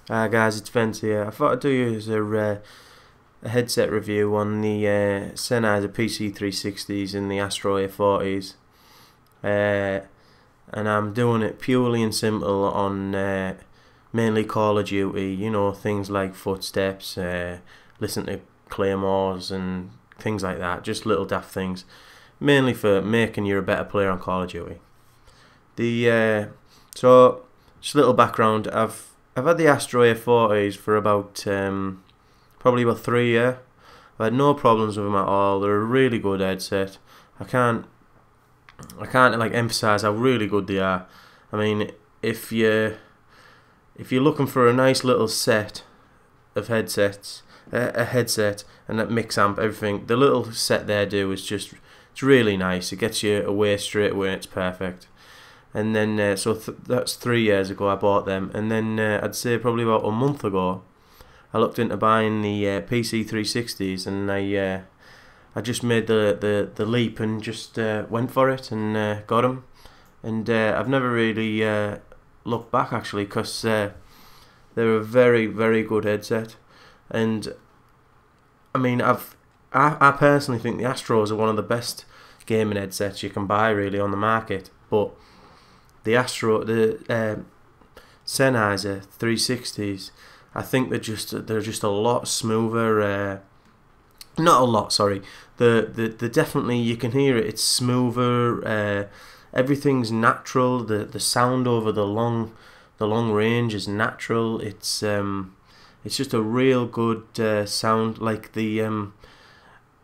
Hi guys, it's Vince here. I thought I'd do you a headset review on the Sennheiser PC360s and the Astro A40s. And I'm doing it purely and simple on mainly Call of Duty, you know, things like footsteps, listen to claymores and things like that, just little daft things, mainly for making you a better player on Call of Duty. So just a little background, I've had the Astro A40s for about probably about 3 years. I've had no problems with them at all. They're a really good headset. I can't like emphasize how really good they are. I mean, if you're looking for a nice little set of headsets, a headset and that mix amp, everything, the little set they do is just, it's really nice. It gets you away straight away. It's perfect. And then that's 3 years ago I bought them, and then I'd say probably about a month ago I looked into buying the PC360s, and I just made the leap and just went for it and got them, and I've never really looked back actually, because they're a very good headset. And I mean, I personally think the Astros are one of the best gaming headsets you can buy really on the market, but the Sennheiser 360s, I think they're just a lot smoother. Not a lot, sorry. The definitely, you can hear it. It's smoother. Everything's natural. The sound over the long range is natural. It's just a real good sound. Like the I'm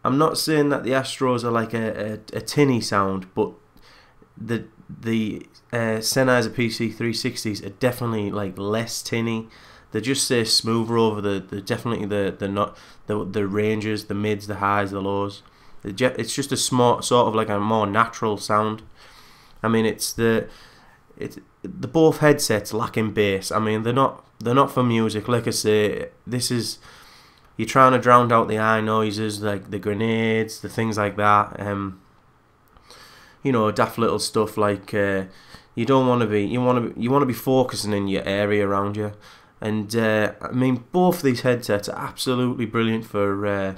not saying that the Astros are like a tinny sound, but the Sennheiser PC360s are definitely like less tinny. They just say smoother over definitely the ranges, the mids, the highs, the lows. It's just a smart sort of like a more natural sound. I mean, the both headsets lack in bass. I mean, they're not for music. Like I say, this is, you're trying to drown out the eye noises, like the grenades, the things like that. You know, daft little stuff like you don't want to be. You want to be focusing in your area around you. And I mean, both these headsets are absolutely brilliant for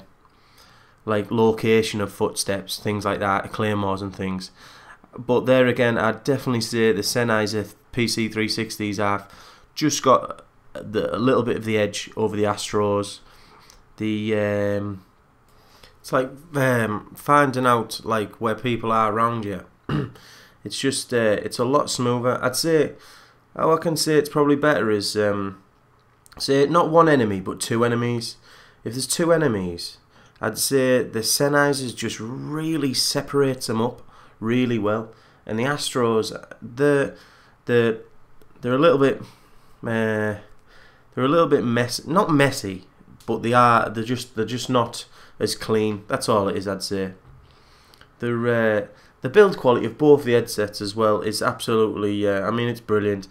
like location of footsteps, things like that, claymores and things. But there again, I'd definitely say the Sennheiser PC360s have just got a little bit of the edge over the Astros. It's like finding out like where people are around you. It's just it's a lot smoother. I'd say how I can say it's probably better is say not one enemy but two enemies. If there's two enemies, I'd say the Sennheisers just really separates them up really well, and the Astros they're a little bit not messy, but they're just not as clean. That's all it is, I'd say. The build quality of both the headsets as well is absolutely, I mean, it's brilliant.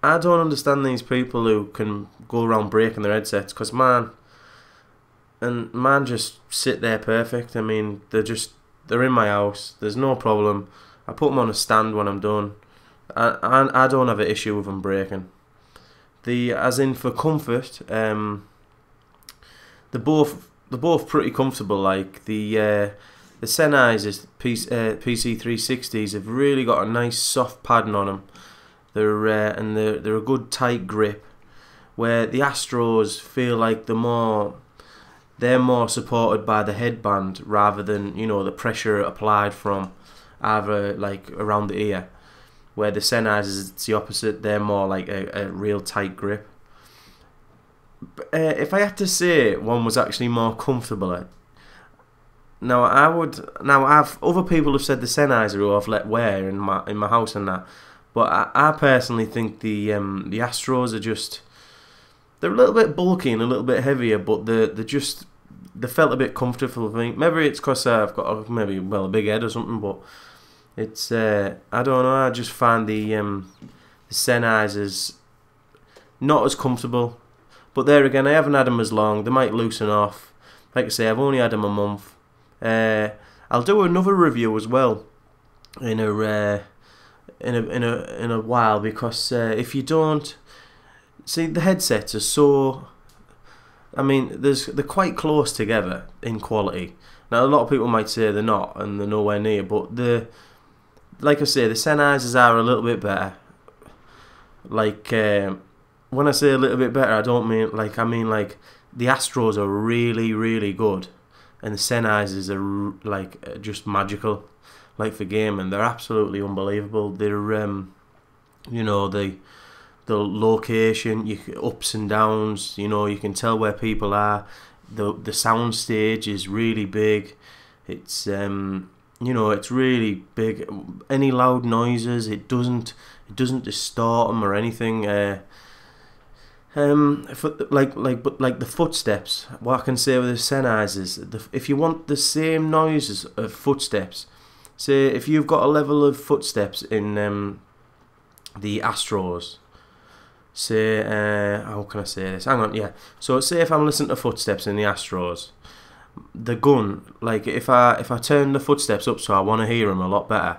I don't understand these people who can go around breaking their headsets, because man just sit there perfect. I mean, they're in my house. There's no problem. I put them on a stand when I'm done. I don't have an issue with them breaking. As in for comfort, they're both pretty comfortable. Like the Sennheiser PC360s have really got a nice soft padding on them. They're a good tight grip. Where the Astros feel like they're more supported by the headband rather than, you know, the pressure applied from either like around the ear. Where the Sennheisers, it's the opposite. They're more like a real tight grip. If I had to say one was actually more comfortable, other people have said the Sennheiser who I've let wear in my house and that, but I personally think the Astros are just, they're a little bit bulky and a little bit heavier, but they felt a bit comfortable for me. Maybe it's because I've got a big head or something, but it's I don't know. I just find the Sennheisers not as comfortable. But there again, I haven't had them as long. They might loosen off. Like I say, I've only had them a month. I'll do another review as well in a while, because if you don't, see, the headsets are so, I mean, they're quite close together in quality. Now, a lot of people might say they're not, and they're nowhere near, but like I say, the Sennheisers are a little bit better. Like, when I say a little bit better, I don't mean, like, I mean, like, the Astros are really, really good, and the Sennheisers are, like, just magical, like, for gaming. They're absolutely unbelievable. They're, you know, the location, ups and downs, you know, you can tell where people are. The sound stage is really big. It's you know, it's really big. Any loud noises, it doesn't distort them or anything. But like the footsteps, what I can say with the Sennheisers, if you want the same noises of footsteps, say if you've got a level of footsteps in the Astros. Say, how can I say this? Hang on, yeah. So say if I'm listening to footsteps in the Astros, the gun, like if I turn the footsteps up so I want to hear them a lot better,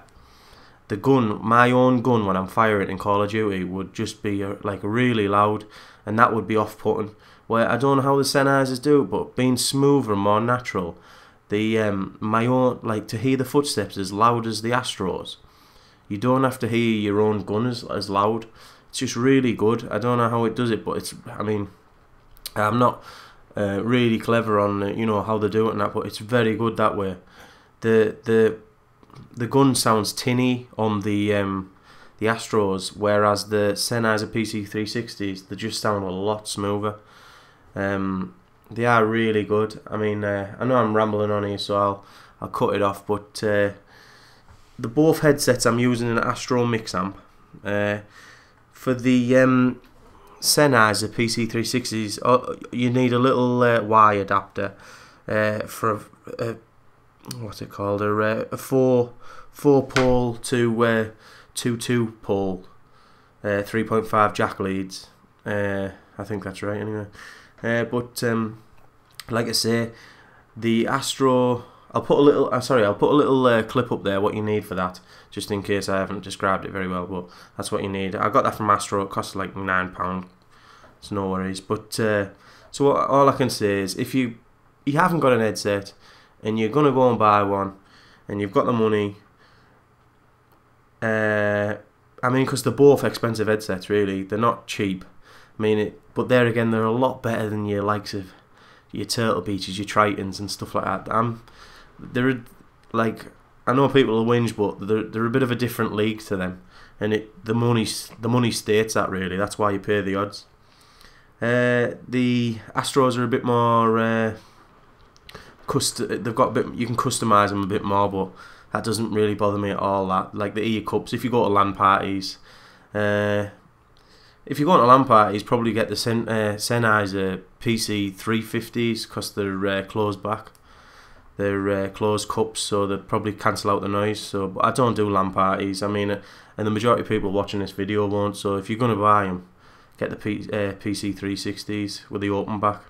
the gun, my own gun when I'm firing in Call of Duty would just be like really loud, and that would be off-putting. Where I don't know how the Sennheisers do it, but being smoother and more natural, the my own, like, to hear the footsteps as loud as the Astros, you don't have to hear your own gun as loud. It's just really good. I don't know how it does it, but it's, I mean, I'm not really clever on you know how they do it and that, but it's very good that way. The gun sounds tinny on the Astros, whereas the Sennheiser PC360s, they just sound a lot smoother. They are really good. I mean, I know I'm rambling on here, so I'll cut it off. But the both headsets I'm using an Astro mix amp. For the Sennheiser PC360s, you need a little Y adapter for what's it called? A four pole to 2 pole 3.5 jack leads. I think that's right anyway. But like I say, the Astro, I'll put a little clip up there what you need for that, just in case I haven't described it very well, but that's what you need. I got that from Astro. It cost like £9. It's no worries. But so all I can say is, if you haven't got an headset and you're gonna go and buy one, and you've got the money, I mean, because they're both expensive headsets, really. They're not cheap. I mean, but there again, they're a lot better than your likes of your Turtle Beaches, your Tritons, and stuff like that. They're like, I know people will whinge, but they're a bit of a different league to them, and the money states that, really. That's why you pay the odds. The Astros are a bit more they've got a bit, you can customize them a bit more, but that doesn't really bother me at all. That, like the ear cups, if you go to LAN parties, probably get the Sennheiser PC350s, because they're closed back. They're closed cups, so they probably cancel out the noise. So, but I don't do LAN parties. I mean, and the majority of people watching this video won't. So if you're gonna buy them, get the PC360s with the open back.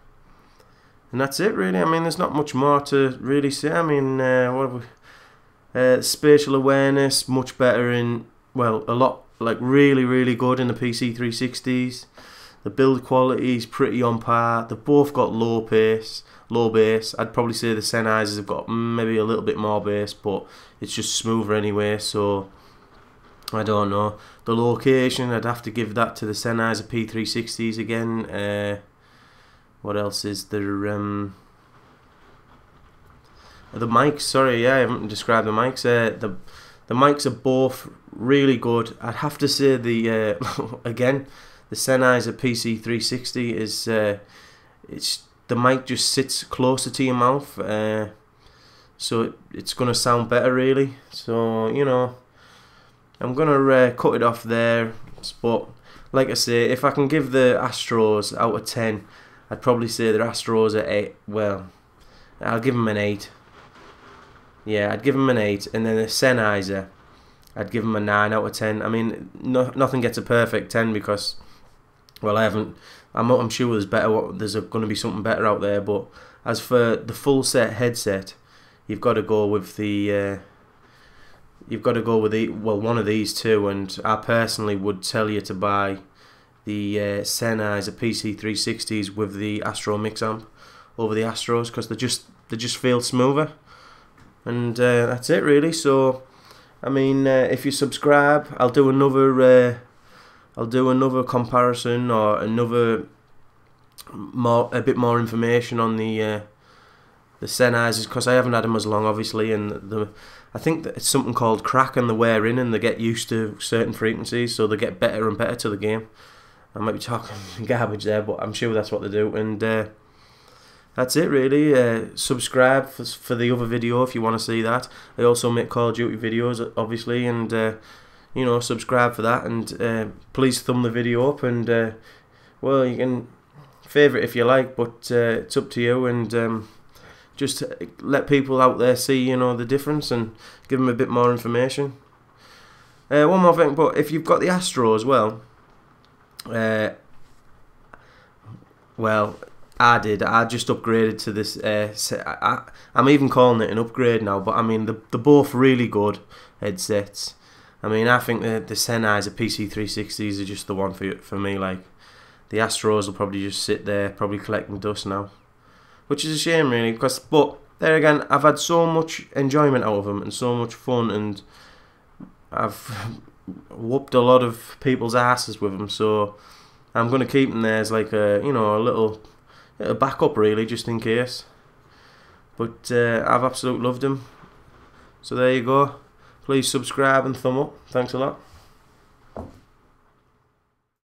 And that's it, really. I mean, there's not much more to really say. I mean, what have we? Spatial awareness, much better in, well, a lot, like really, really good in the PC360s. The build quality is pretty on par. They've both got low bass. I'd probably say the Sennheisers have got maybe a little bit more bass, but it's just smoother anyway, so I don't know. The location, I'd have to give that to the Sennheiser P360s again. What else is there? The mics, sorry, yeah, I haven't described the mics. The mics are both really good. I'd have to say the again, the Sennheiser PC360 is the mic just sits closer to your mouth, so it's gonna sound better, really. So, you know, I'm gonna cut it off there. But like I say, if I can give the Astros out of 10, I'd probably say the Astros are 8. Well, I'll give them an 8. Yeah, I'd give them an 8, and then the Sennheiser, I'd give them a 9 out of 10. I mean, nothing gets a perfect 10 because, well, I'm sure there's going to be something better out there. But as for the full set headset, you've got to go with one of these two. And I personally would tell you to buy Sennheiser PC360s with the Astro mix amp over the Astros, because they just feel smoother. And that's it really. So I mean, if you subscribe, I'll do another comparison, or a bit more information on the Sennheisers, because I haven't had them as long, obviously, and I think that it's something called crack, and they wear in and they get used to certain frequencies, so they get better and better to the game. I might be talking garbage there, but I'm sure that's what they do. And that's it really. Subscribe for the other video if you want to see that. I also make Call of Duty videos, obviously, and you know, subscribe for that. And please thumb the video up, and well, you can favourite if you like, but it's up to you. And just let people out there see, you know, the difference, and give them a bit more information. One more thing, but if you've got the Astro as well, well, I just upgraded to this. I'm even calling it an upgrade now, but I mean they're both really good headsets. I mean, I think the Sennheiser PC360s are just the one for me. Like, the Astros will probably just sit there, probably collecting dust now, which is a shame really, because, but there again, I've had so much enjoyment out of them and so much fun, and I've whooped a lot of people's asses with them, so I'm going to keep them there as like a, you know, a little backup really, just in case. But I've absolutely loved them. So there you go. Please subscribe and thumb up. Thanks a lot.